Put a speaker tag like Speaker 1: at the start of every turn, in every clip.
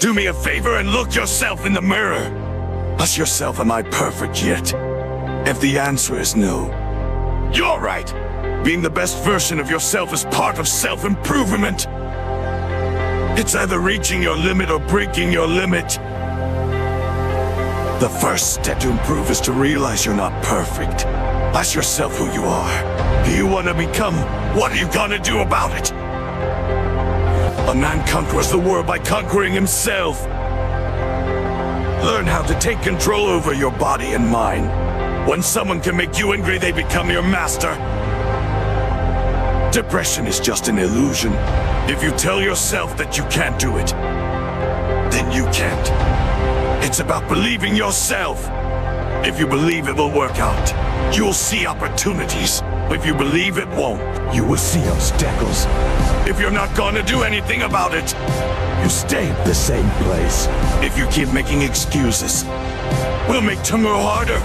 Speaker 1: Do me a favor and look yourself in the mirror. Ask yourself, am I perfect yet? If the answer is no, you're right. Being the best version of yourself is part of self-improvement. It's either reaching your limit or breaking your limit. The first step to improve is to realize you're not perfect. Ask yourself who you are. Who you want to become. What are you gonna do about it? A man conquers the world by conquering himself. Learn how to take control over your body and mind. When someone can make you angry, they become your master. Depression is just an illusion. If you tell yourself that you can't do it, then you can't. It's about believing yourself. If you believe it will work out, you'll see opportunities. If you believe it won't, you will see obstacles. If you're not gonna do anything about it, you stay at the same place. If you keep making excuses, we'll make tomorrow harder.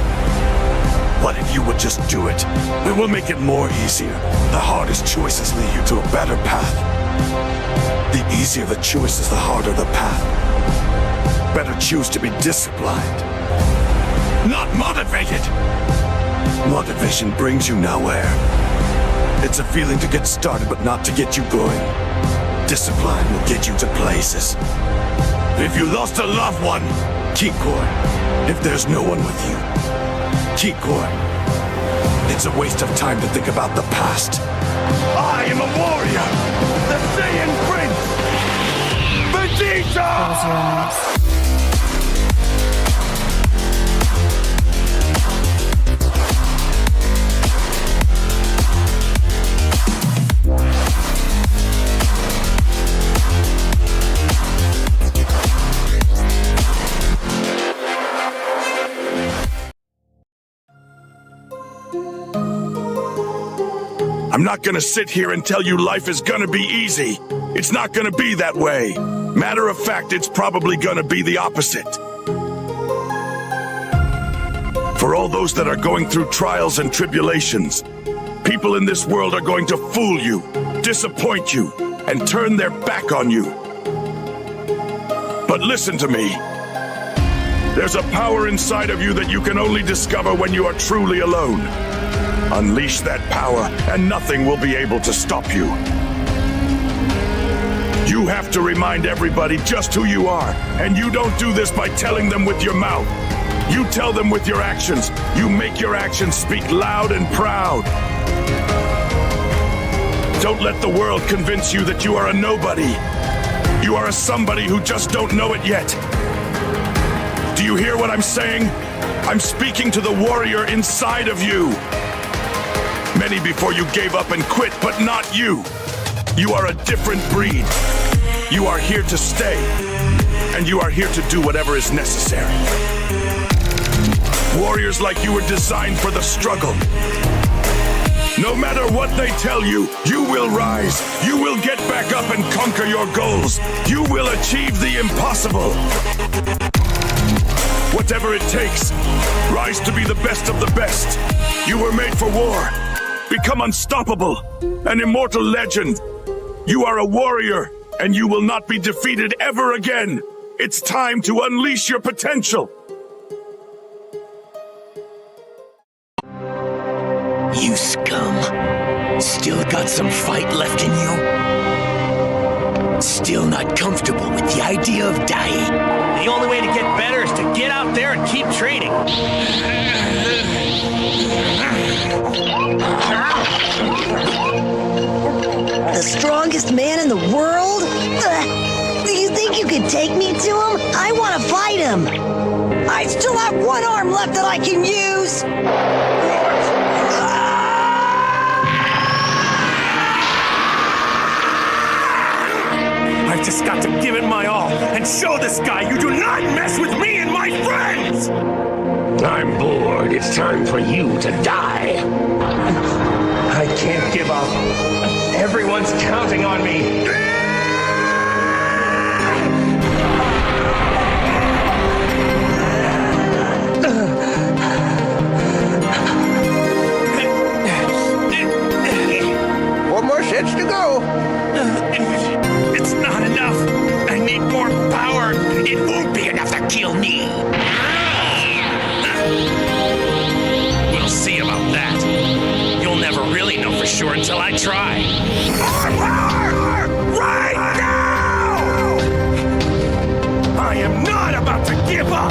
Speaker 1: What if you would just do it? It will make it more easier. The hardest choices lead you to a better path. The easier the choices, the harder the path. Better choose to be disciplined, not motivated. Motivation brings you nowhere. It's a feeling to get started, but not to get you going. Discipline will get you to places. If you lost a loved one, keep going. If there's no one with you, keep going. It's a waste of time to think about the past. I am a warrior, the Saiyan Prince, Vegeta!
Speaker 2: Close your eyes.
Speaker 1: I'm not gonna sit here and tell you life is gonna be easy. It's not gonna be that way. Matter of fact, it's probably gonna be the opposite. For all those that are going through trials and tribulations, people in this world are going to fool you, disappoint you, and turn their back on you. But listen to me. There's a power inside of you that you can only discover when you are truly alone. Unleash that power, and nothing will be able to stop you. You have to remind everybody just who you are, and you don't do this by telling them with your mouth. You tell them with your actions. You make your actions speak loud and proud. Don't let the world convince you that you are a nobody. You are a somebody who just don't know it yet. Do you hear what I'm saying? I'm speaking to the warrior inside of you. Many before you gave up and quit, but not you. You are a different breed. You are here to stay, and you are here to do whatever is necessary. Warriors like you were designed for the struggle. No matter what they tell you, you will rise. You will get back up and conquer your goals. You will achieve the impossible. Whatever it takes, rise to be the best of the best. You were made for war. Become unstoppable, an immortal legend. You are a warrior, and you will not be defeated ever again. It's time to unleash your potential.
Speaker 3: You scum. Still got some fight left in you? Still not comfortable with the idea of dying?
Speaker 4: The only way to get better is to get out there and keep training.
Speaker 5: The strongest man in the world? Do you think you could take me to him? I want to fight him. I still have one arm left that I can use.
Speaker 4: I've just got to give it my all and show this guy you do not mess with me and my friends!
Speaker 6: I'm bored. It's time for you to die.
Speaker 4: I can't give up. Everyone's counting on me.
Speaker 6: Four more sets to go.
Speaker 4: It's not enough. I need more power.
Speaker 3: kill me.
Speaker 4: We'll see about that. You'll never really know for sure until I try. Right now! I am not about to give up!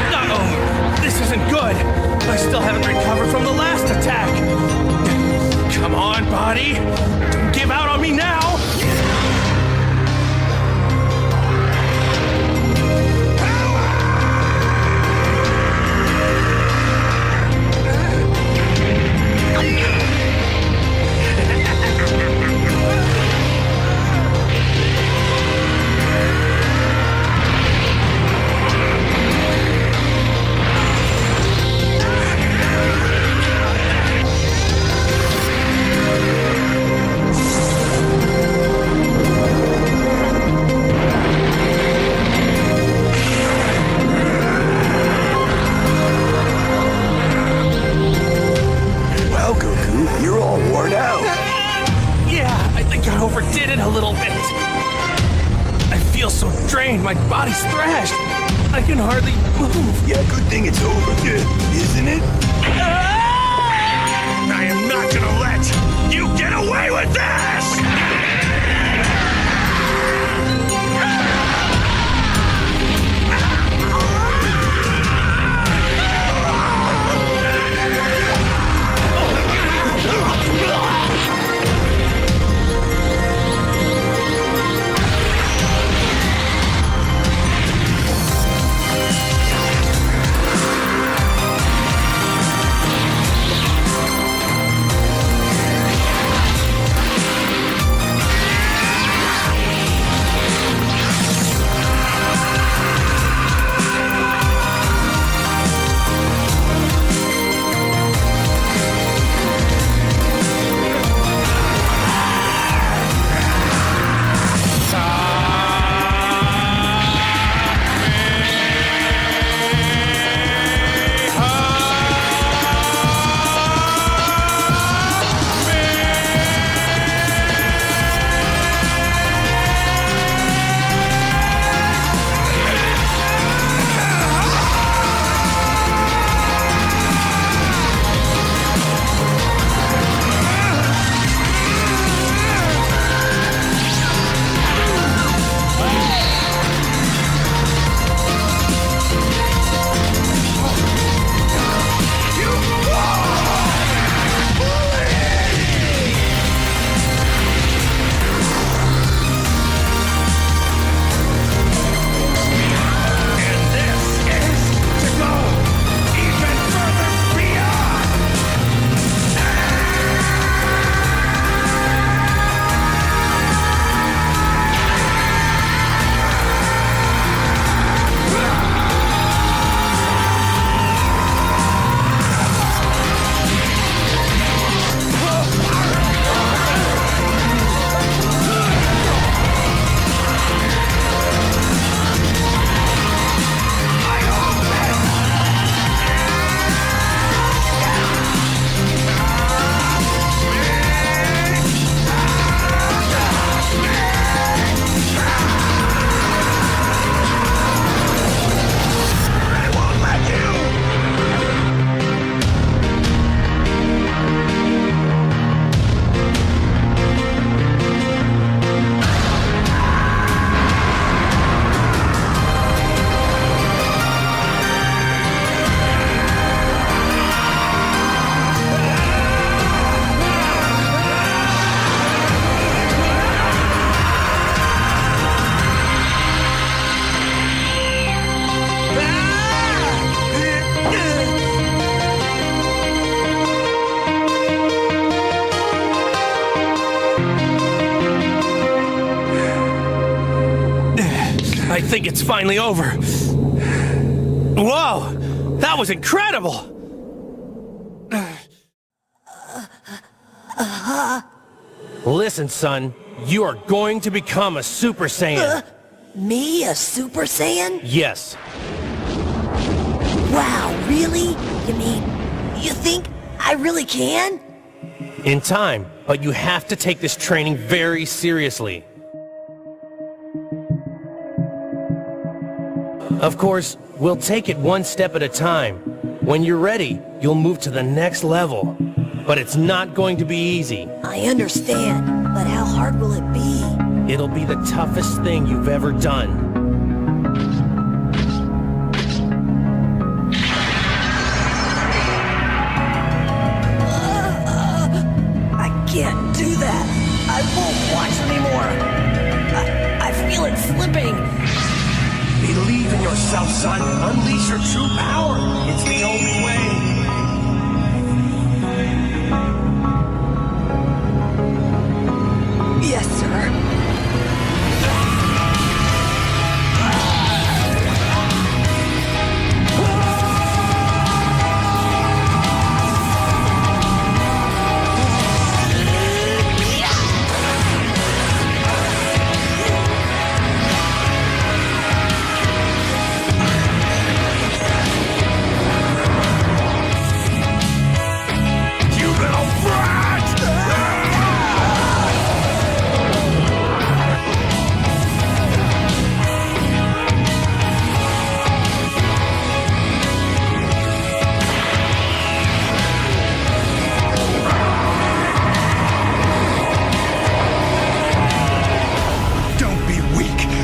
Speaker 4: Uh-oh, this isn't good. I still haven't recovered from the last attack. Come on, body. Don't give out on me now. Overdid it a little bit. I feel so drained, my body's thrashed. I can hardly move.
Speaker 1: Yeah, good thing it's over, isn't it?
Speaker 4: I am not gonna let you get away with this! I think it's finally over. Whoa! That was incredible! Listen, son. You are going to become a Super Saiyan.
Speaker 5: Me, a Super Saiyan?
Speaker 4: Yes.
Speaker 5: Wow, really? You mean, you think I really can?
Speaker 4: In time, but you have to take this training very seriously. Of course, we'll take it one step at a time. When you're ready, you'll move to the next level. But it's not going to be easy.
Speaker 5: I understand, but how hard will it be?
Speaker 4: It'll be the toughest thing you've ever done.
Speaker 5: I can't do that. I won't watch anymore. I feel it slipping.
Speaker 6: Believe in yourself, son. Unleash your true power. It's the only way.
Speaker 5: Yes, sir.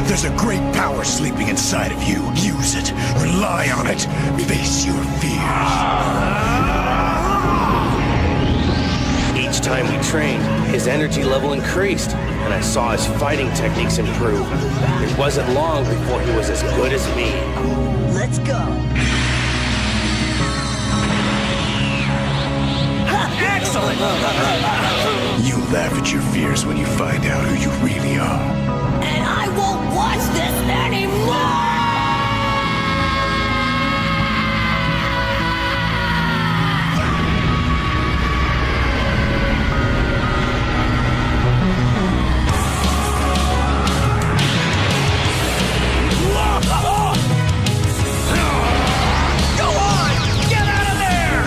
Speaker 1: There's a great power sleeping inside of you. Use it. Rely on it. Face your fears.
Speaker 4: Each time we trained, his energy level increased, and I saw his fighting techniques improve. It wasn't long before he was as good as me.
Speaker 5: Let's go.
Speaker 4: Excellent!
Speaker 1: You laugh at your fears when you find out who you really are.
Speaker 5: And I won't watch this anymore!
Speaker 4: Go on! Get out of there!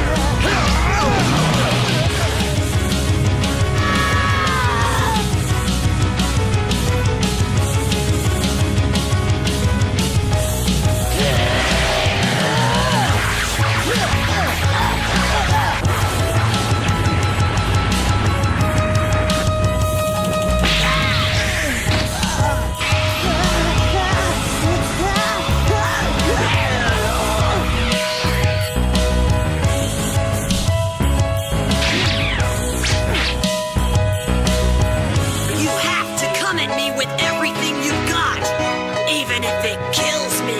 Speaker 5: You have to come at me with everything you got, even if it kills me.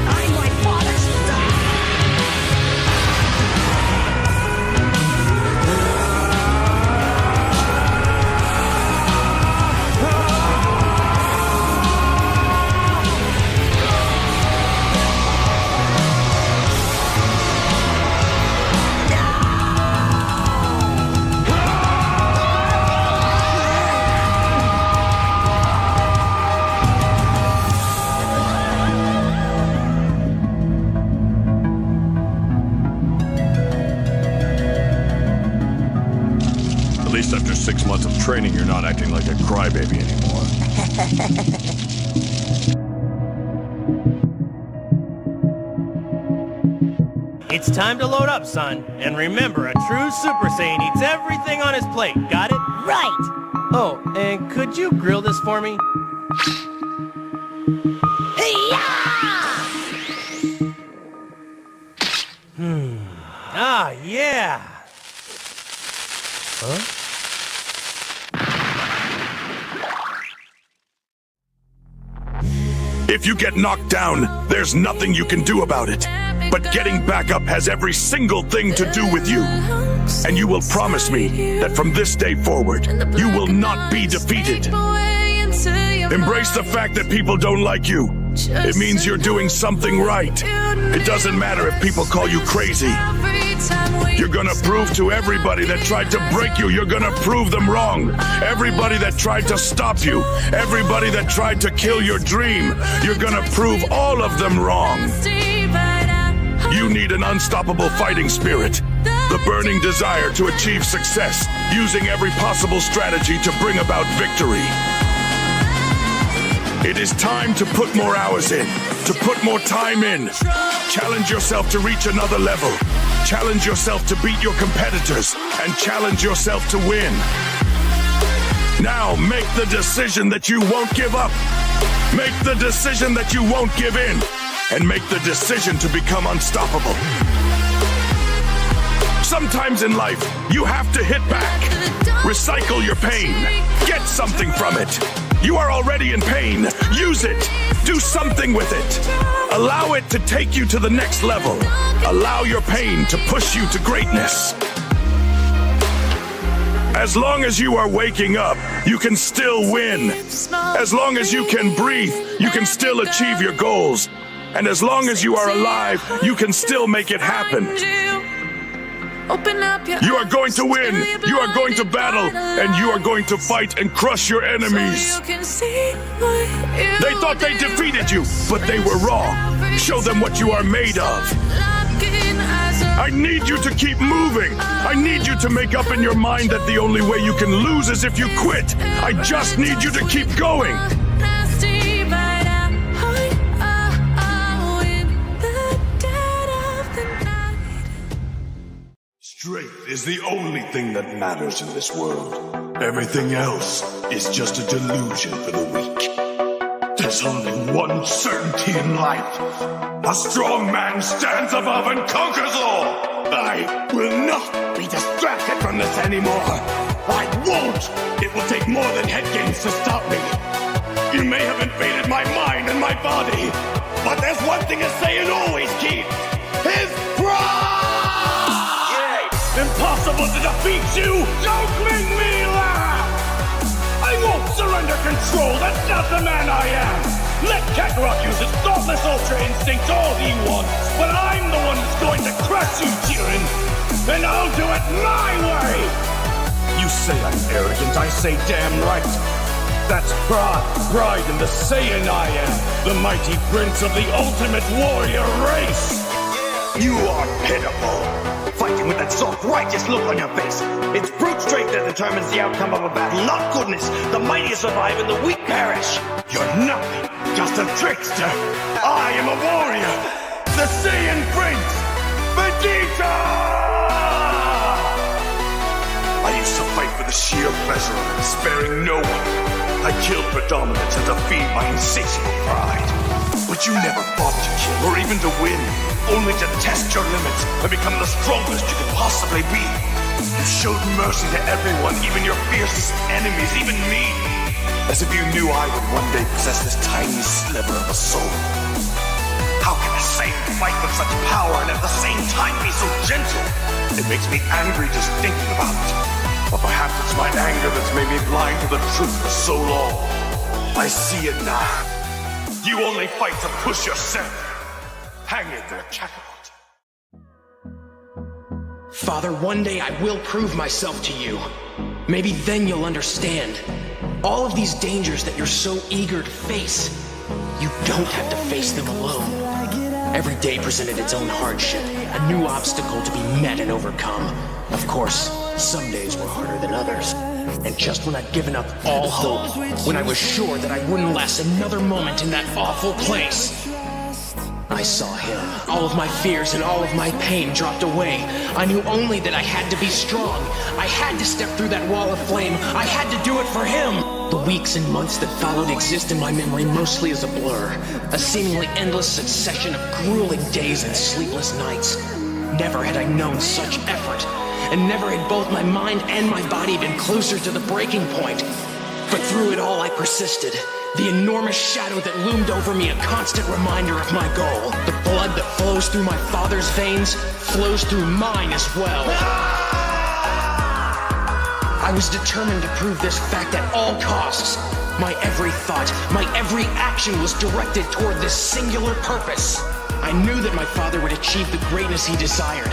Speaker 5: I'm my father's son.
Speaker 1: At least after 6 months of training, you're not acting like a crybaby anymore.
Speaker 4: It's time to load up, son. And remember, a true Super Saiyan eats everything on his plate. Got it?
Speaker 5: Right.
Speaker 4: Oh, and could you grill this for me? Ah, yeah. Huh?
Speaker 1: If you get knocked down, there's nothing you can do about it. But getting back up has every single thing to do with you. And you will promise me that from this day forward, you will not be defeated. Embrace the fact that people don't like you, It means you're doing something right. It doesn't matter if people call you crazy. You're gonna prove to everybody that tried to break you, you're gonna prove them wrong. Everybody that tried to stop you, everybody that tried to kill your dream, you're gonna prove all of them wrong. You need an unstoppable fighting spirit, the burning desire to achieve success, using every possible strategy to bring about victory. It is time to put more hours in, to put more time in. Challenge yourself to reach another level. Challenge yourself to beat your competitors, and challenge yourself to win. Now make the decision that you won't give up. Make the decision that you won't give in. And make the decision to become unstoppable. Sometimes in life, you have to hit back. Recycle your pain. Get something from it. You are already in pain. Use it. Do something with it. Allow it to take you to the next level. Allow your pain to push you to greatness. As long as you are waking up, you can still win. As long as you can breathe, you can still achieve your goals. And as long as you are alive, you can still make it happen. You are going to win, you are going to battle, and you are going to fight and crush your enemies. They thought they defeated you, but they were wrong. Show them what you are made of. I need you to keep moving. I need you to make up in your mind that the only way you can lose is if you quit. I just need you to keep going. Strength is the only thing that matters in this world. Everything else is just a delusion for the weak. There's only one certainty in life. A strong man stands above and conquers all. I will not be distracted from this anymore. I won't! It will take more than head games to stop me. You may have invaded my mind and my body, but there's one thing a Saiyan always keeps. His pride! Impossible to defeat you! Don't make me laugh! I won't surrender control, that's not the man I am! Let Kakarot use his thoughtless Ultra Instinct all he wants, but I'm the one that's going to crush you, Jiren! And I'll do it my way! You say I'm arrogant, I say damn right! That's pride in the Saiyan I am, the mighty prince of the ultimate warrior race! You are pitiful! Fighting with that soft, righteous look on your face. It's brute strength that determines the outcome of a battle, not goodness. The mighty survive and the weak perish. You're nothing, just a trickster. I am a warrior, the Saiyan Prince, Vegeta! I used to fight for the sheer pleasure of it, sparing no one. I killed for dominance and to feed my insatiable pride. But you never fought to kill or even to win, only to test your limits and become the strongest you could possibly be. You showed mercy to everyone, even your fiercest enemies, even me. As if you knew I would one day possess this tiny sliver of a soul. How can a Saiyan fight with such power and at the same time be so gentle? It makes me angry just thinking about it. But perhaps it's my anger that's made me blind to the truth for so long. I see it now. You only fight to push yourself. Hang in there, Kakarot.
Speaker 3: Father, one day I will prove myself to you. Maybe then you'll understand. All of these dangers that you're so eager to face, you don't have to face them alone. Every day presented its own hardship, a new obstacle to be met and overcome. Of course, some days were harder than others. And just when I'd given up all hope, when I was sure that I wouldn't last another moment in that awful place, I saw him. All of my fears and all of my pain dropped away. I knew only that I had to be strong. I had to step through that wall of flame. I had to do it for him. The weeks and months that followed exist in my memory mostly as a blur. A seemingly endless succession of grueling days and sleepless nights. Never had I known such effort. And never had both my mind and my body been closer to the breaking point. But through it all I persisted. The enormous shadow that loomed over me a constant reminder of my goal. The blood that flows through my father's veins flows through mine as well. I was determined to prove this fact at all costs. My every thought, my every action was directed toward this singular purpose. I knew that my father would achieve the greatness he desired.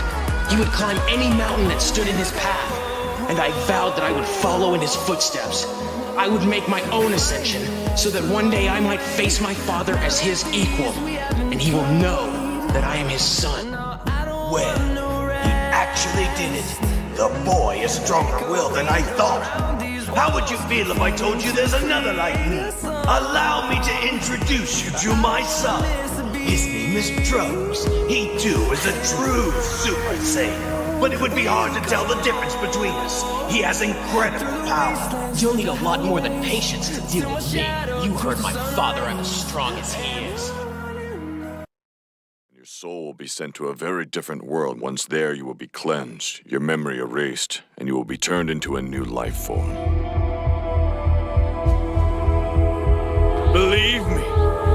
Speaker 3: He would climb any mountain that stood in his path. And I vowed that I would follow in his footsteps. I would make my own ascension, so that one day I might face my father as his equal, and he will know that I am his son.
Speaker 6: Well, he actually did it. The boy is stronger-willed than I thought. How would you feel if I told you there's another like me? Allow me to introduce you to my son. His name is Trunks. He too is a true Super Saiyan. But it would be hard to tell the difference between us. He has incredible power.
Speaker 3: You'll need a lot more than patience to deal with me. You heard my father, I'm as strong as he is.
Speaker 1: Your soul will be sent to a very different world. Once there, you will be cleansed, your memory erased, and you will be turned into a new life form. Believe me,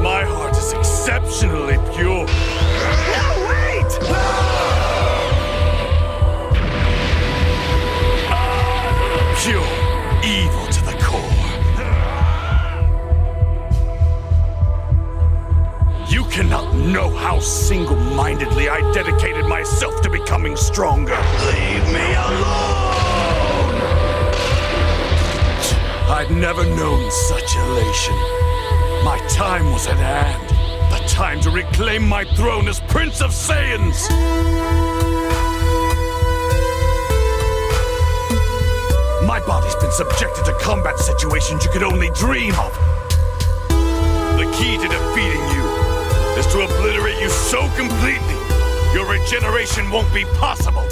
Speaker 1: my heart is exceptionally pure.
Speaker 6: No, wait!
Speaker 1: Pure evil to the core. You cannot know how single-mindedly I dedicated myself to becoming stronger.
Speaker 6: Leave me alone!
Speaker 1: I'd never known such elation. My time was at hand. The time to reclaim my throne as Prince of Saiyans. My body's been subjected to combat situations you could only dream of. The key to defeating you is to obliterate you so completely, your regeneration won't be possible.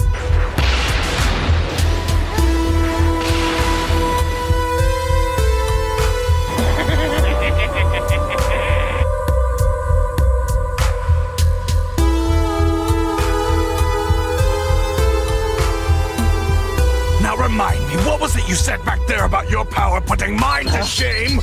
Speaker 1: Now remind me, what was it you said back there about your power putting mine to shame?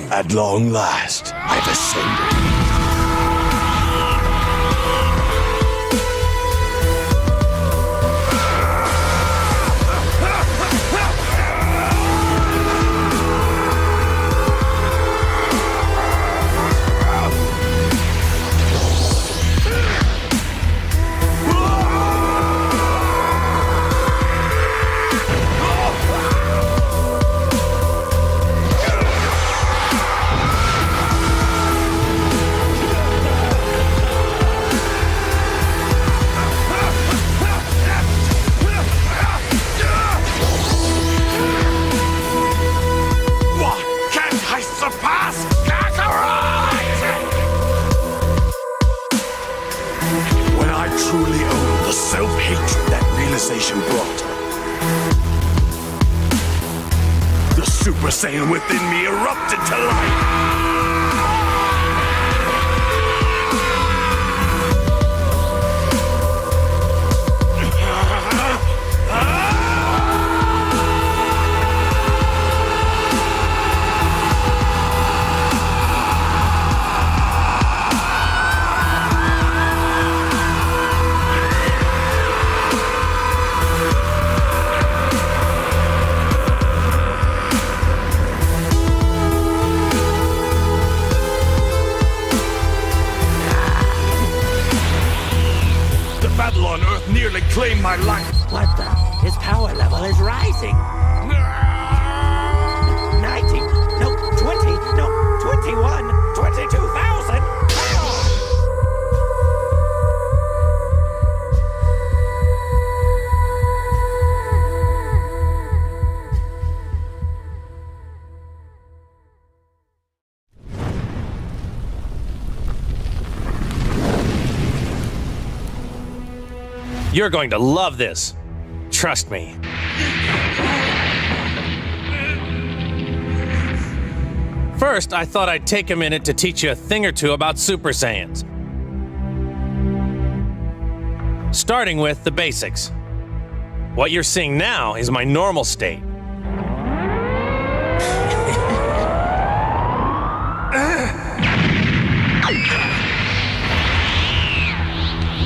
Speaker 1: At long last, I've ascended. Truly own the self-hatred that realization brought. The Super Saiyan within me erupted to life. On Earth nearly claimed my life.
Speaker 2: What the? His power level is rising. 19, no, 20,
Speaker 4: You're going to love this. Trust me. First, I thought I'd take a minute to teach you a thing or two about Super Saiyans. Starting with the basics. What you're seeing now is my normal state.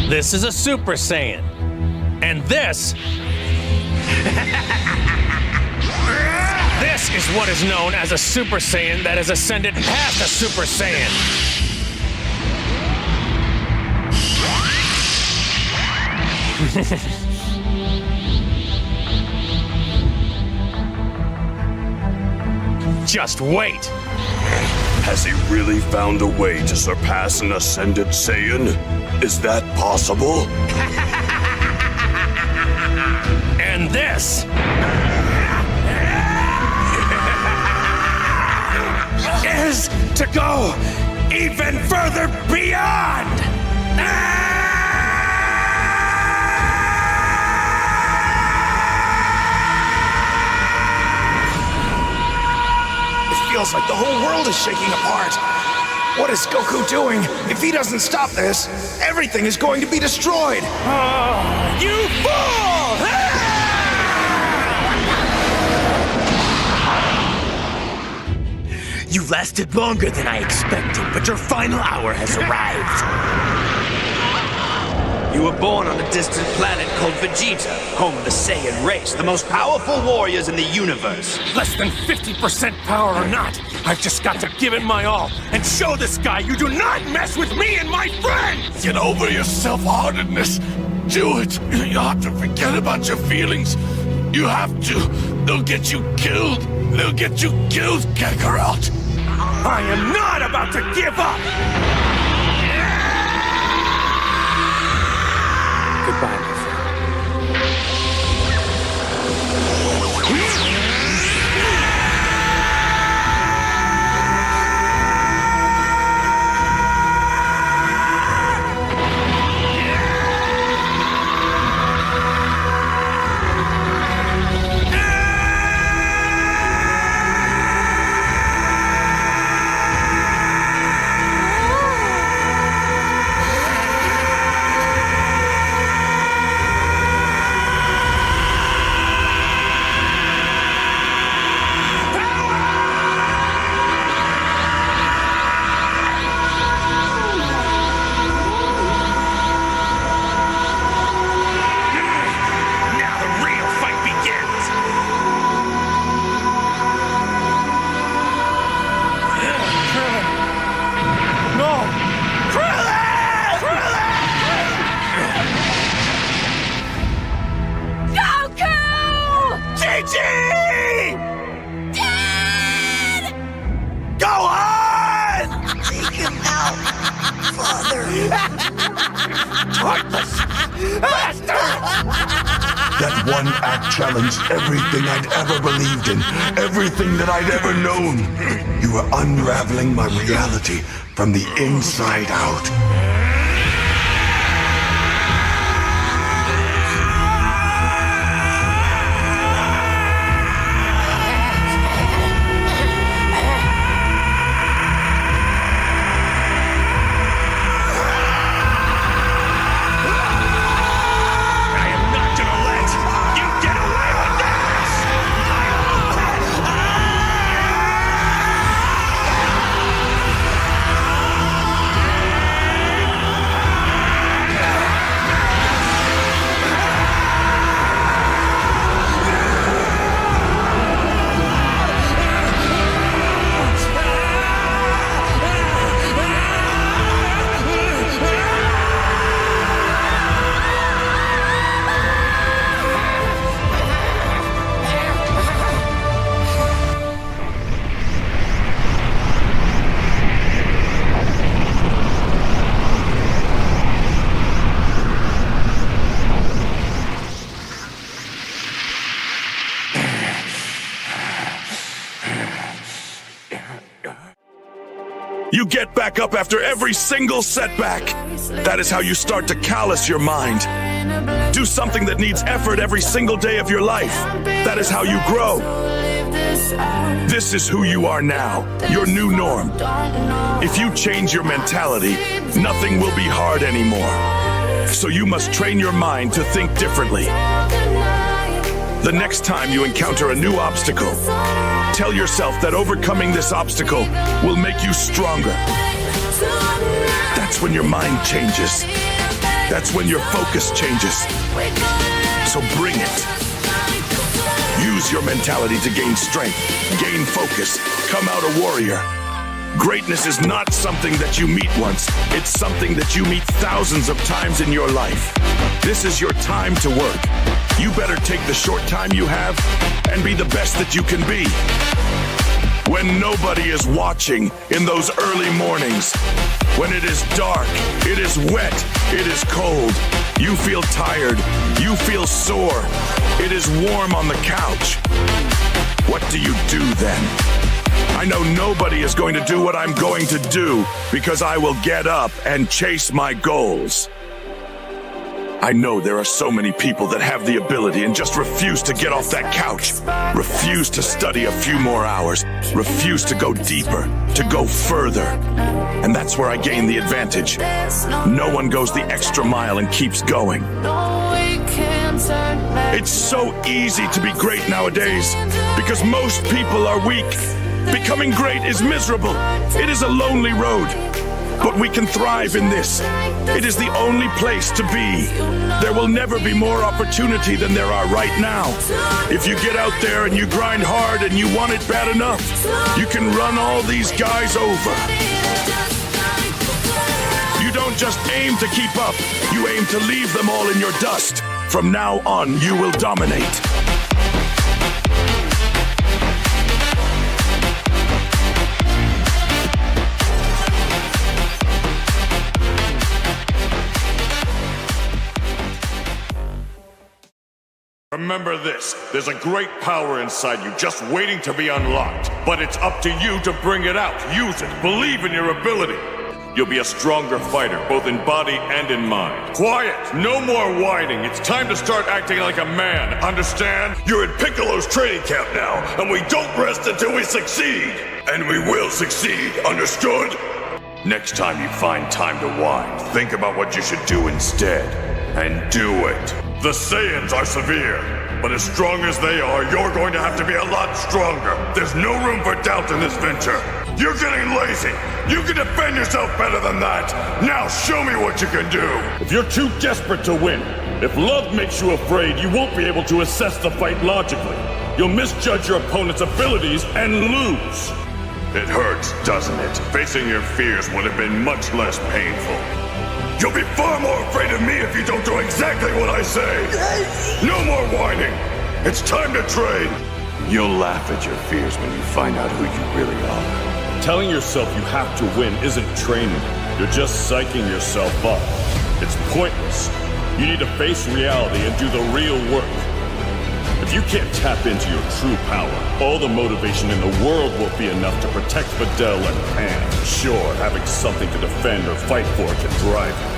Speaker 4: This is a Super Saiyan. And this... This is what is known as a Super Saiyan that has ascended past a Super Saiyan. Just wait.
Speaker 1: Has he really found a way to surpass an ascended Saiyan? Is that possible?
Speaker 4: And this is to go even further beyond.
Speaker 6: It feels like the whole world is shaking apart. What is Goku doing? If he doesn't stop this, everything is going to be destroyed.
Speaker 4: You fool!
Speaker 2: You lasted longer than I expected, but your final hour has arrived. You were born on a distant planet called Vegeta, home of the Saiyan race, the most powerful warriors in the universe.
Speaker 4: Less than 50% power or not, I've just got to give it my all and show this guy you do not mess with me and my friends!
Speaker 1: Get over your self-heartedness. Do it. You have to forget about your feelings. You have to. They'll get you killed. They'll get you killed, Kakarot.
Speaker 4: I am not about to give up!
Speaker 2: Goodbye, my friend.
Speaker 1: That one act challenged everything I'd ever believed in, everything that I'd ever known. You were unraveling my reality from the inside out. You get back up after every single setback. That is how you start to callous your mind. Do something that needs effort every single day of your life. That is how you grow. This is who you are now, your new norm. If you change your mentality, nothing will be hard anymore. So you must train your mind to think differently. The next time you encounter a new obstacle, tell yourself that overcoming this obstacle will make you stronger. That's when your mind changes. That's when your focus changes. So bring it. Use your mentality to gain strength, gain focus, come out a warrior. Greatness is not something that you meet once. It's something that you meet thousands of times in your life. This is your time to work. You better take the short time you have and be the best that you can be. When nobody is watching in those early mornings, when it is dark, it is wet, it is cold, you feel tired, you feel sore, it is warm on the couch. What do you do then? I know nobody is going to do what I'm going to do because I will get up and chase my goals. I know there are so many people that have the ability and just refuse to get off that couch, refuse to study a few more hours, refuse to go deeper, to go further. And that's where I gain the advantage. No one goes the extra mile and keeps going. It's so easy to be great nowadays because most people are weak. Becoming great is miserable. It is a lonely road. But we can thrive in this. It is the only place to be. There will never be more opportunity than there are right now. If you get out there and you grind hard and you want it bad enough, you can run all these guys over. You don't just aim to keep up, you aim to leave them all in your dust. From now on, you will dominate. Remember this, there's a great power inside you just waiting to be unlocked. But it's up to you to bring it out, use it, believe in your ability. You'll be a stronger fighter, both in body and in mind. Quiet, no more whining. It's time to start acting like a man, understand? You're at Piccolo's training camp now, and we don't rest until we succeed. And we will succeed, understood? Next time you find time to whine, think about what you should do instead, and do it. The Saiyans are severe, but as strong as they are, you're going to have to be a lot stronger. There's no room for doubt in this venture. You're getting lazy. You can defend yourself better than that. Now show me what you can do. If you're too desperate to win, if love makes you afraid, you won't be able to assess the fight logically. You'll misjudge your opponent's abilities and lose. It hurts, doesn't it? Facing your fears would have been much less painful. You'll be far more afraid of me if you don't do exactly what I say. No more whining. It's time to train. You'll laugh at your fears when you find out who you really are.
Speaker 7: Telling yourself you have to win isn't training. You're just psyching yourself up. It's pointless. You need to face reality and do the real work. If you can't tap into your true power, all the motivation in the world won't be enough to protect Videl and Pan. Sure, having something to defend or fight for can drive you.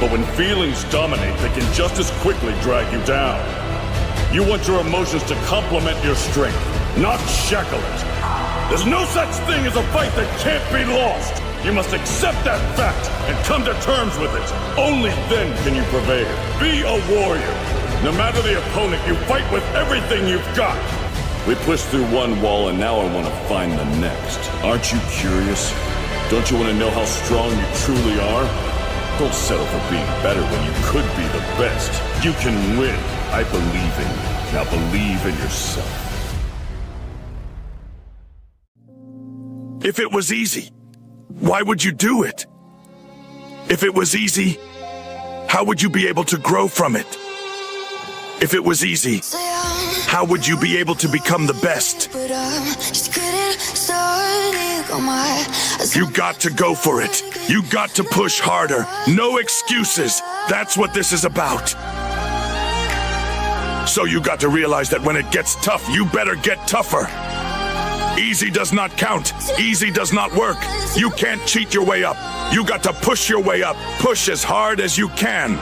Speaker 7: But when feelings dominate, they can just as quickly drag you down. You want your emotions to complement your strength, not shackle it. There's no such thing as a fight that can't be lost. You must accept that fact and come to terms with it. Only then can you prevail. Be a warrior. No matter the opponent, you fight with everything you've got. We pushed through one wall and now I want to find the next. Aren't you curious? Don't you want to know how strong you truly are? Don't settle for being better when you could be the best. You can win. I believe in you. Now believe in yourself.
Speaker 1: If it was easy, why would you do it? If it was easy, how would you be able to grow from it? If it was easy, how would you be able to become the best? You got to go for it. You got to push harder. No excuses. That's what this is about. So you got to realize that when it gets tough, you better get tougher. Easy does not count. Easy does not work. You can't cheat your way up. You got to push your way up. Push as hard as you can.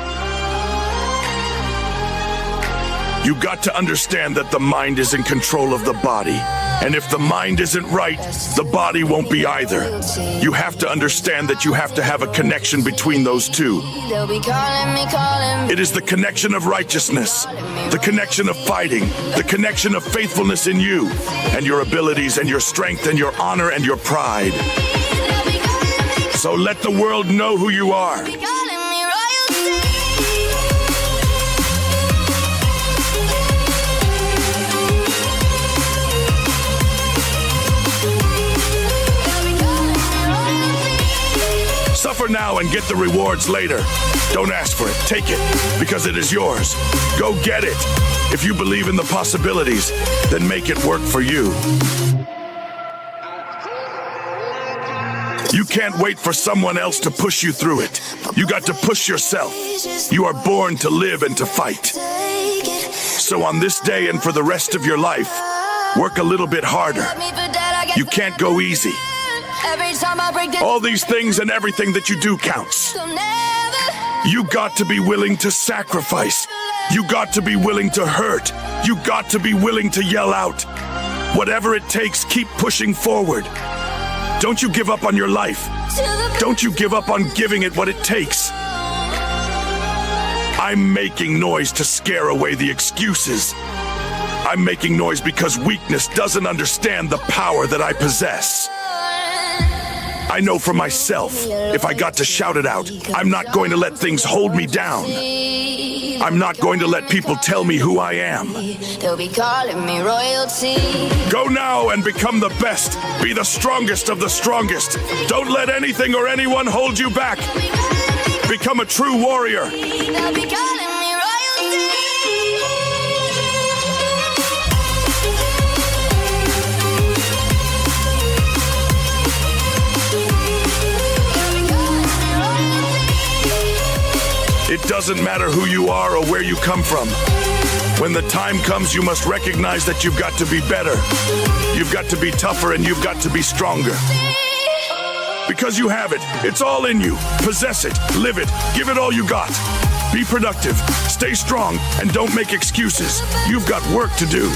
Speaker 1: You got to understand that the mind is in control of the body. And if the mind isn't right, the body won't be either. You have to understand that you have to have a connection between those two. It is the connection of righteousness, the connection of fighting, the connection of faithfulness in you, and your abilities and your strength and your honor and your pride. So let the world know who you are. Suffer now and get the rewards later. Don't ask for it, take it, because it is yours. Go get it. If you believe in the possibilities, then make it work for you. You can't wait for someone else to push you through it. You got to push yourself. You are born to live and to fight. So on this day and for the rest of your life, work a little bit harder. You can't go easy. All these things and everything that you do counts. You got to be willing to sacrifice. You got to be willing to hurt. You got to be willing to yell out. Whatever it takes, keep pushing forward. Don't you give up on your life. Don't you give up on giving it what it takes. I'm making noise to scare away the excuses. I'm making noise because weakness doesn't understand the power that I possess. I know for myself, if I got to shout it out, I'm not going to let things hold me down. I'm not going to let people tell me who I am.
Speaker 8: They'll be calling me royalty.
Speaker 1: Go now and become the best. Be the strongest of the strongest. Don't let anything or anyone hold you back. Become a true warrior.
Speaker 8: They'll be calling me royalty.
Speaker 1: It doesn't matter who you are or where you come from. When the time comes, you must recognize that you've got to be better. You've got to be tougher and you've got to be stronger. Because you have it. It's all in you. Possess it. Live it. Give it all you got. Be productive. Stay strong and don't make excuses. You've got work to do.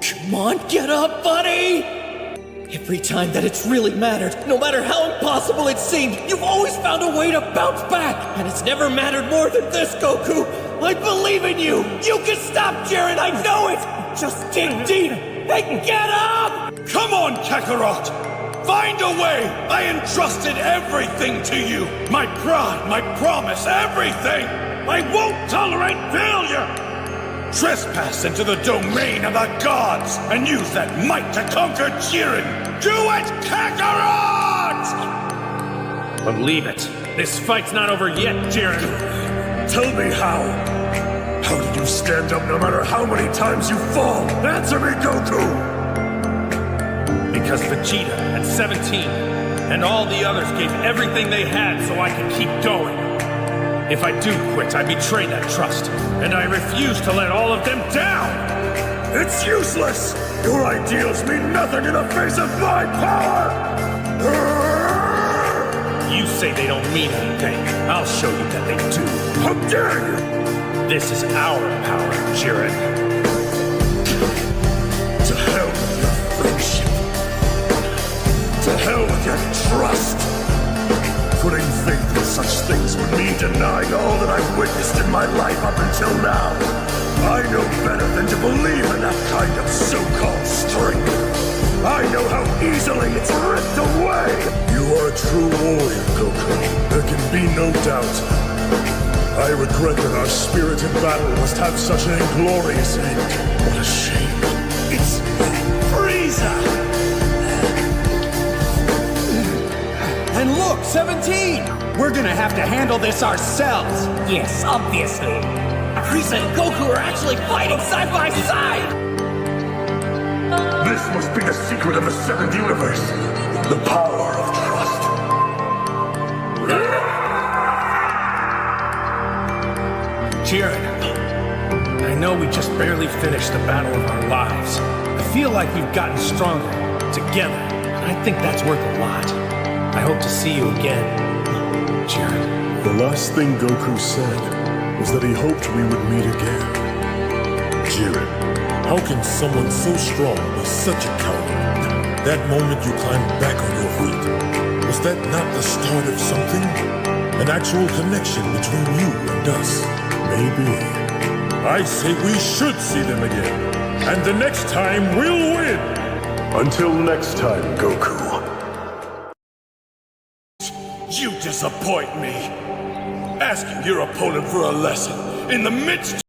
Speaker 9: Come on, get up, buddy! Every time that it's really mattered, no matter how impossible it seemed, you've always found a way to bounce back! And it's never mattered more than this, Goku! I believe in you! You can stop Jiren, I know it! Just dig deep and get up!
Speaker 6: Come on, Kakarot! Find a way! I entrusted everything to you! My pride, my promise, everything! I won't tolerate failure! Trespass into the domain of the gods and use that might to conquer Jiren! Do it, Kakarot!
Speaker 4: Believe it. This fight's not over yet, Jiren.
Speaker 6: Tell me how. How did you stand up no matter how many times you fall? Answer me, Goku!
Speaker 4: Because Vegeta at 17 and all the others gave everything they had so I could keep going. If I do quit, I betray that trust, and I refuse to let all of them down!
Speaker 6: It's useless! Your ideals mean nothing in the face of my power!
Speaker 4: You say they don't mean anything. I'll show you that they do.
Speaker 6: How dare you!
Speaker 4: This is our power, Jiren.
Speaker 6: To hell with your friendship. To hell with your trust. Putting faith in such things would mean denying all that I've witnessed in my life up until now. I know better than to believe in that kind of so-called strength. I know how easily it's ripped away. You are a true warrior, Goku. There can be no doubt. I regret that our spirit in battle must have such an inglorious end. What a shame. It's Frieza!
Speaker 9: And look, 17! We're gonna have to handle this ourselves! Yes, obviously. Frieza and Goku are actually fighting side by side!
Speaker 6: This must be the secret of the seventh universe. The power of trust.
Speaker 4: Jiren, I know though we just barely finished the battle of our lives, I feel like we've gotten stronger, together, and I think that's worth a lot. I hope to see you again, Jared.
Speaker 10: The last thing Goku said was that he hoped we would meet again. Jiren, how can someone so strong be such a coward? That moment you climbed back on your feet, was that not the start of something? An actual connection between you and us? Maybe. I say we should see them again. And the next time we'll win!
Speaker 1: Until next time, Goku.
Speaker 7: You disappoint me. Asking your opponent for a lesson in the midst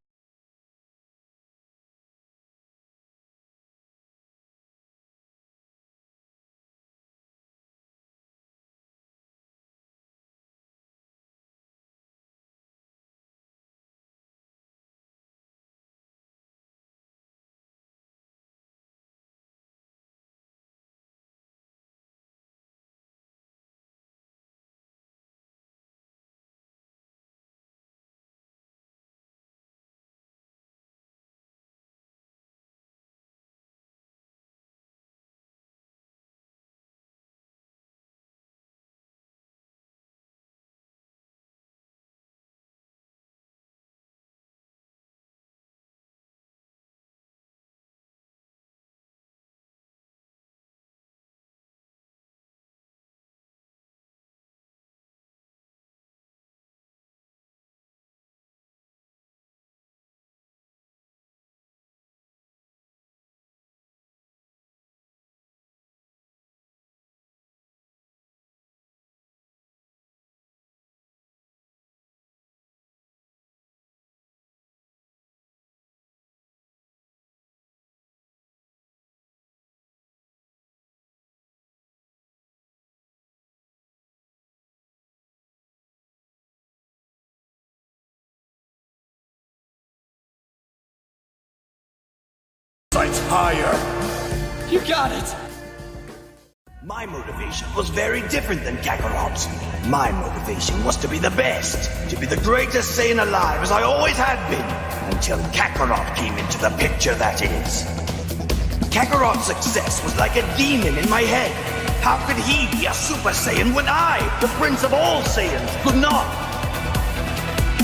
Speaker 7: sights higher.
Speaker 9: You got it!
Speaker 6: My motivation was very different than Kakarot's. My motivation was to be the best, to be the greatest Saiyan alive as I always had been, until Kakarot came into the picture, that is. Kakarot's success was like a demon in my head. How could he be a Super Saiyan when I, the Prince of all Saiyans, could not?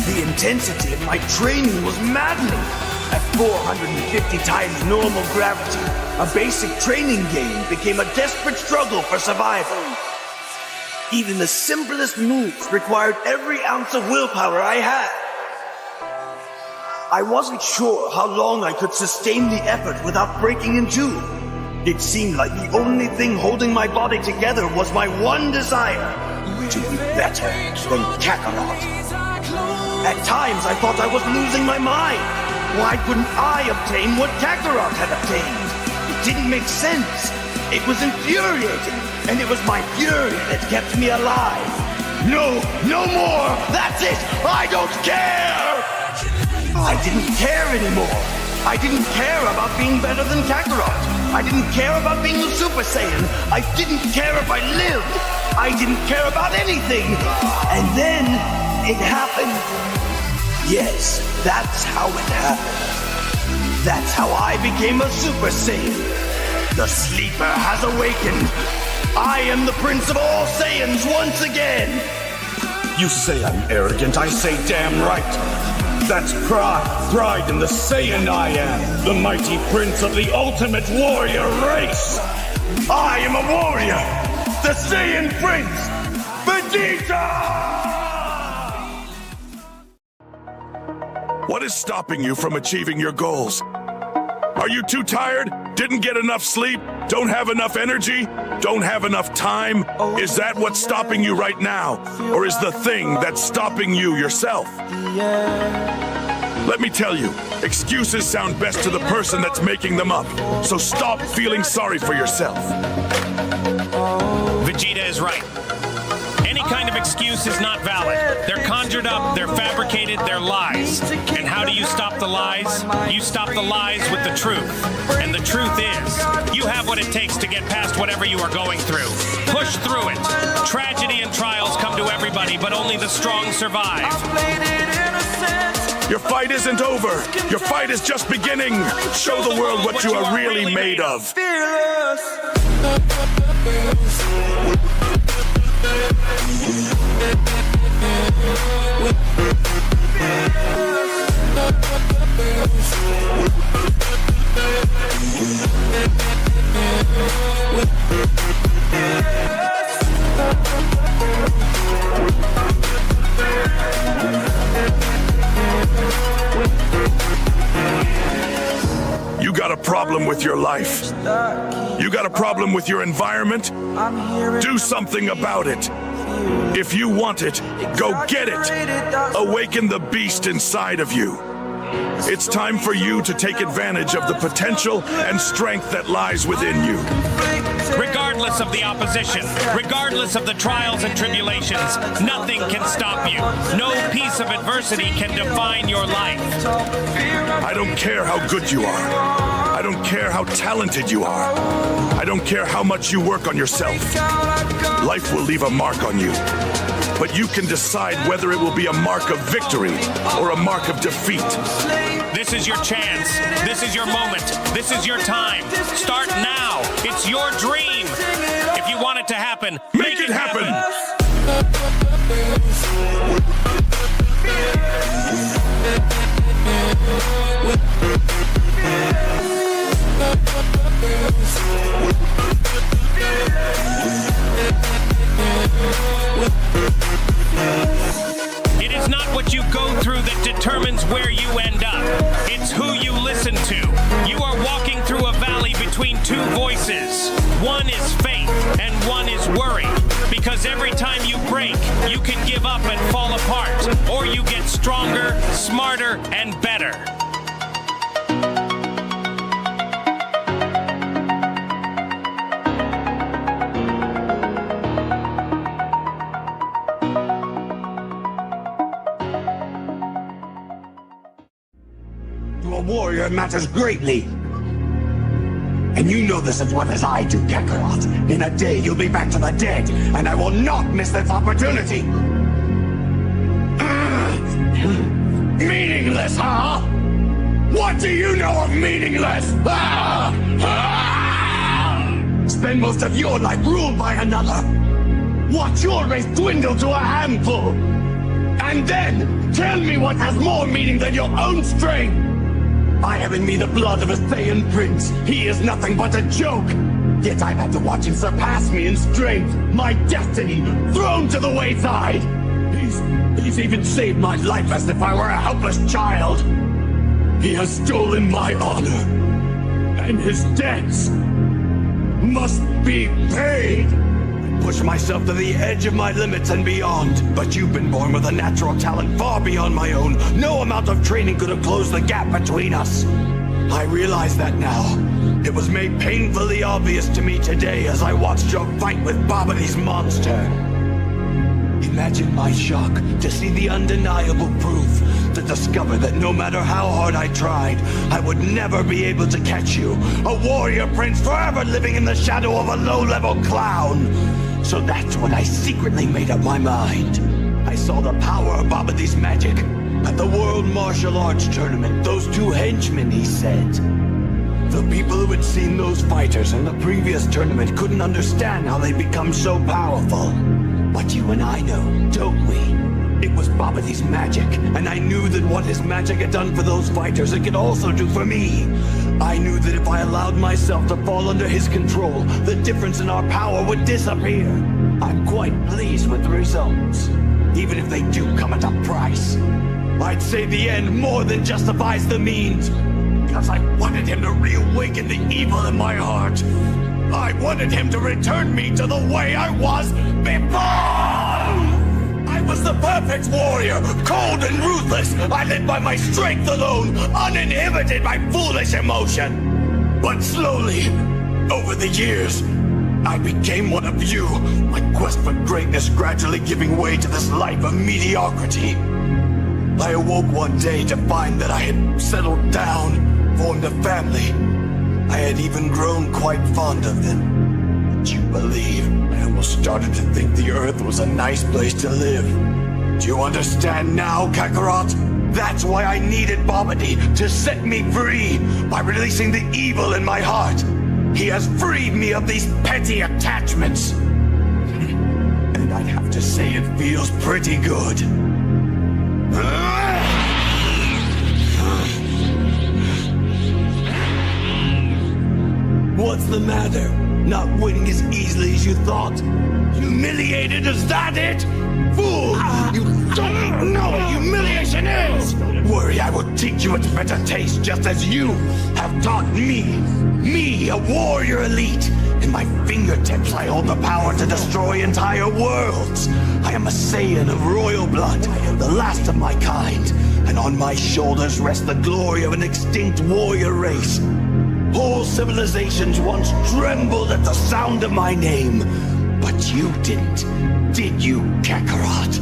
Speaker 6: The intensity of my training was maddening. At 450 times normal gravity, a basic training game became a desperate struggle for survival. Even the simplest moves required every ounce of willpower I had. I wasn't sure how long I could sustain the effort without breaking in two. It seemed like the only thing holding my body together was my one desire, to be better than Kakarot. At times I thought I was losing my mind. Why couldn't I obtain what Kakarot had obtained? It didn't make sense. It was infuriating, and it was my fury that kept me alive. No, no more! That's it! I don't care! I didn't care anymore. I didn't care about being better than Kakarot. I didn't care about being a Super Saiyan. I didn't care if I lived. I didn't care about anything. And then it happened. Yes, that's how it happened. That's how I became a Super Saiyan. The sleeper has awakened. I am the Prince of all Saiyans once again.
Speaker 7: You say I'm arrogant, I say damn right. That's pride in the Saiyan I am, the mighty prince of the ultimate warrior race. I am a warrior, the Saiyan Prince, Vegeta!
Speaker 1: What is stopping you from achieving your goals? Are you too tired? Didn't get enough sleep? Don't have enough energy? Don't have enough time? Is that what's stopping you right now? Or is the thing that's stopping you yourself? Let me tell you, excuses sound best to the person that's making them up. So stop feeling sorry for yourself.
Speaker 11: Vegeta is right. Any kind of excuse is not valid. They're conjured up, they're fabricated, they're lies. And how do you stop the lies? You stop the lies with the truth. And the truth is, you have what it takes to get past whatever you are going through. Push through it. Tragedy and trials come to everybody, but only the strong survive.
Speaker 1: Your fight isn't over. Your fight is just beginning. Show the world what you are really made of. You got a problem with your life. You got a problem with your environment? Do something about it. If you want it, go get it. Awaken the beast inside of you. It's time for you to take advantage of the potential and strength that lies within you.
Speaker 11: Regardless of the opposition, regardless of the trials and tribulations, nothing can stop you. No piece of adversity can define your life.
Speaker 1: I don't care how good you are. I don't care how talented you are. I don't care how much you work on yourself. Life will leave a mark on you. But you can decide whether it will be a mark of victory or a mark of defeat.
Speaker 11: This is your chance. This is your moment. This is your time. Start now. It's your dream. If you want it to happen,
Speaker 1: make it happen.
Speaker 11: It is not what you go through that determines where you end up. It's who you listen to. You are walking through a valley between two voices. One is faith and one is worry. Because every time you break, you can give up and fall apart. Or you get stronger, smarter, and better.
Speaker 6: A warrior matters greatly. And you know this as well as I do, Kakarot. In a day, you'll be back to the dead, and I will not miss this opportunity. Meaningless, huh? What do you know of meaningless? Spend most of your life ruled by another. Watch your race dwindle to a handful. And then, tell me what has more meaning than your own strength. I have in me the blood of a Saiyan prince. He is nothing but a joke. Yet I've had to watch him surpass me in strength. My destiny thrown to the wayside. He's even saved my life as if I were a helpless child. He has stolen my honor. And his debts must be paid. Push myself to the edge of my limits and beyond. But you've been born with a natural talent far beyond my own. No amount of training could have closed the gap between us. I realize that now. It was made painfully obvious to me today as I watched your fight with Babadi's monster. Imagine my shock to see the undeniable proof, to discover that no matter how hard I tried, I would never be able to catch you. A warrior prince forever living in the shadow of a low-level clown. So that's when I secretly made up my mind. I saw the power of Babadi's magic at the World Martial Arts Tournament. Those two henchmen, he said. The people who had seen those fighters in the previous tournament couldn't understand how they'd become so powerful. But you and I know, don't we? It was Babadi's magic, and I knew that what his magic had done for those fighters, it could also do for me. I knew that if I allowed myself to fall under his control, the difference in our power would disappear. I'm quite pleased with the results, even if they do come at a price. I'd say the end more than justifies the means, because I wanted him to reawaken the evil in my heart. I wanted him to return me to the way I was before! I was the perfect warrior, cold and ruthless. I lived by my strength alone, uninhibited by foolish emotion. But slowly, over the years, I became one of you, my quest for greatness gradually giving way to this life of mediocrity. I awoke one day to find that I had settled down, formed a family. I had even grown quite fond of them. Would you believe, I almost started to think the Earth was a nice place to live. Do you understand now, Kakarot? That's why I needed Babidi to set me free by releasing the evil in my heart. He has freed me of these petty attachments. And I'd have to say it feels pretty good. What's the matter? Not winning as easily as you thought? Humiliated, is that it? Fool! You don't know what humiliation is! Worry, I will teach you its better taste, just as you have taught me. Me, a warrior elite. In my fingertips, I hold the power to destroy entire worlds. I am a Saiyan of royal blood, the last of my kind. And on my shoulders rests the glory of an extinct warrior race. Whole civilizations once trembled at the sound of my name. But you didn't, did you, Kakarot?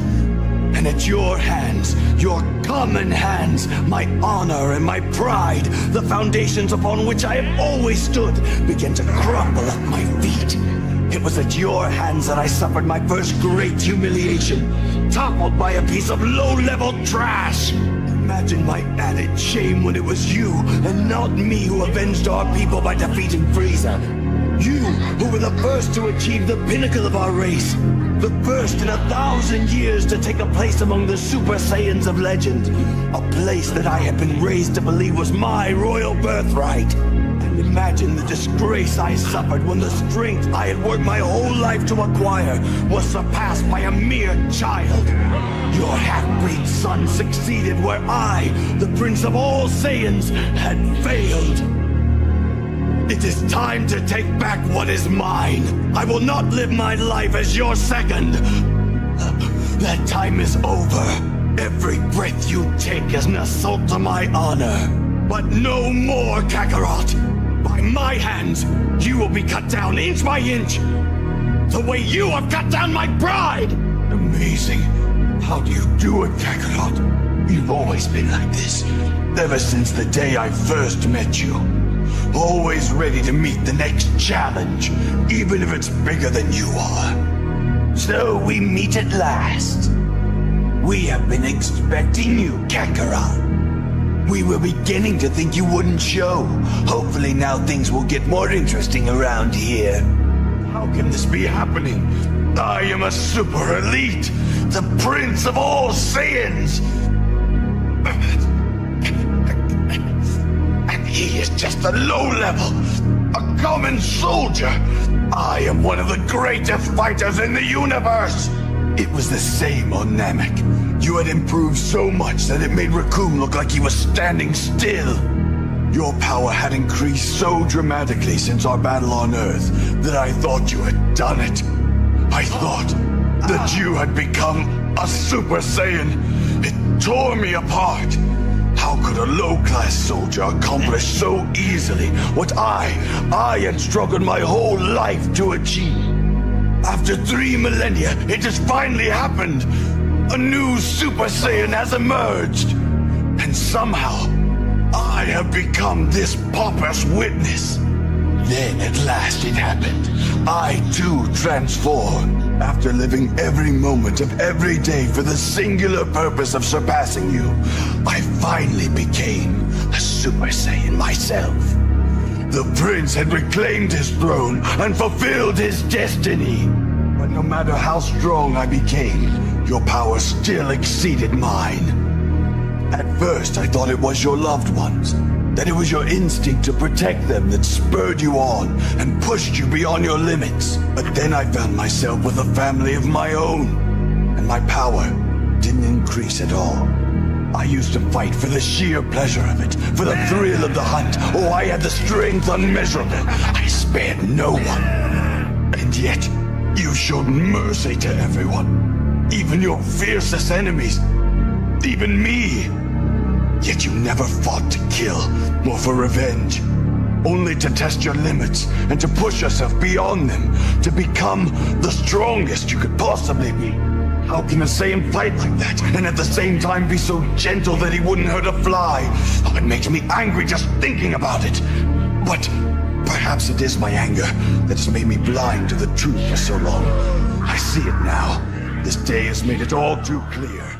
Speaker 6: And at your hands, your common hands, my honor and my pride, the foundations upon which I have always stood, began to crumble at my feet. It was at your hands that I suffered my first great humiliation, toppled by a piece of low-level trash. Imagine my added shame when it was you and not me who avenged our people by defeating Frieza. You, who were the first to achieve the pinnacle of our race. The first in 1,000 years to take a place among the Super Saiyans of legend. A place that I had been raised to believe was my royal birthright. And imagine the disgrace I suffered when the strength I had worked my whole life to acquire was surpassed by a mere child. Your half-breed son succeeded where I, the Prince of all Saiyans, had failed. It is time to take back what is mine. I will not live my life as your second. That time is over. Every breath you take is an assault to my honor. But no more, Kakarot. By my hands, you will be cut down inch by inch. The way you have cut down my pride. Amazing. How do you do it, Kakarot? You've always been like this. Ever since the day I first met you. Always ready to meet the next challenge, even if it's bigger than you are. So we meet at last. We have been expecting you, Kakarot. We were beginning to think you wouldn't show. Hopefully now things will get more interesting around here. How can this be happening? I am a super elite, the Prince of all Saiyans. He is just a low level, a common soldier. I am one of the greatest fighters in the universe. It was the same on Namek. You had improved so much that it made Raccoon look like he was standing still. Your power had increased so dramatically since our battle on Earth that I thought you had done it. I thought that you had become a Super Saiyan. It tore me apart. How could a low-class soldier accomplish so easily what I had struggled my whole life to achieve? After 3 millennia, it has finally happened. A new Super Saiyan has emerged. And somehow, I have become this pauper's witness. Then at last it happened. I too transformed. After living every moment of every day for the singular purpose of surpassing you, I finally became a Super Saiyan myself. The prince had reclaimed his throne and fulfilled his destiny. But no matter how strong I became, your power still exceeded mine. At first, I thought it was your loved ones, that it was your instinct to protect them that spurred you on and pushed you beyond your limits. But then I found myself with a family of my own, and my power didn't increase at all. I used to fight for the sheer pleasure of it, for the thrill of the hunt. Oh, I had the strength unmeasurable. I spared no one. And yet, you showed mercy to everyone, even your fiercest enemies, even me. Yet you never fought to kill, nor for revenge. Only to test your limits and to push yourself beyond them, to become the strongest you could possibly be. How can a Saiyan fight like that and at the same time be so gentle that he wouldn't hurt a fly? Oh, it makes me angry just thinking about it. But perhaps it is my anger that has made me blind to the truth for so long. I see it now.
Speaker 1: This day has made it all too clear.